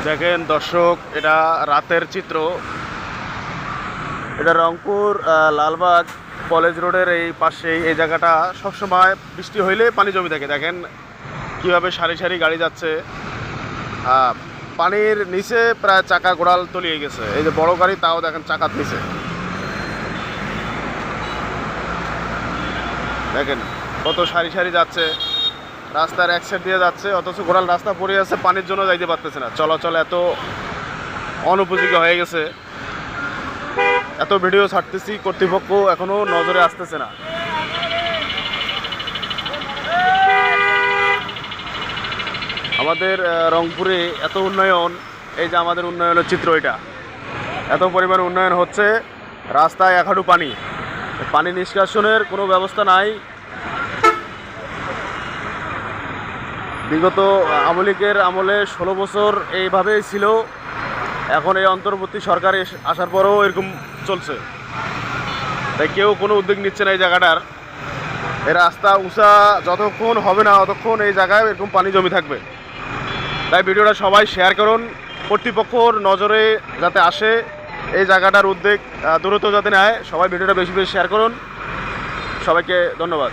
দেখেন দর্শক, এটা রাতের চিত্র। এটা রংপুর লালবাগ কলেজ রোডের এই পাশেই এই জায়গাটা সবসময় বৃষ্টি হইলে পানি জমে থাকে। দেখেন কিভাবে সারি সারি গাড়ি যাচ্ছে। পানির নিচে প্রায় চাকা গোড়াল তলিয়ে গেছে। এই যে বড় গাড়ি, তাও দেখেন চাকার নিচে। দেখেন কত সারি সারি যাচ্ছে, রাস্তার এক সাইড দিয়ে যাচ্ছে, অথচ গোড়াল রাস্তা পড়ে আছে, পানির জন্য যাইতে পারতেছে না। চলাচল এত অনুপযোগী হয়ে গেছে। এত ভিডিও ছাড়তেছি, কর্তৃপক্ষ এখনো নজরে আসতেছে না। আমাদের রংপুরে এত উন্নয়ন, এই যে আমাদের উন্নয়নের চিত্র, এটা এত পরিমাণ উন্নয়ন হচ্ছে, রাস্তায় এক হাঁটু পানি, পানি নিষ্কাশনের কোনো ব্যবস্থা নাই। বিগত আওয়ামী লীগের আমলে 16 বছর এইভাবেই ছিল। এখন এই অন্তর্বর্তী সরকার আসার পরেও এরকম চলছে। তাই কেউ কোনো উদ্যোগ নিচ্ছে না এই জায়গাটার। এই রাস্তা উঁচা যতক্ষণ হবে না ততক্ষণ এই জায়গায় এরকম পানি জমে থাকবে। তাই ভিডিওটা সবাই শেয়ার করুন, কর্তৃপক্ষর নজরে যাতে আসে, এই জায়গাটার উদ্যোগ দ্রুত যাতে নেয়। সবাই ভিডিওটা বেশি বেশি শেয়ার করুন। সবাইকে ধন্যবাদ।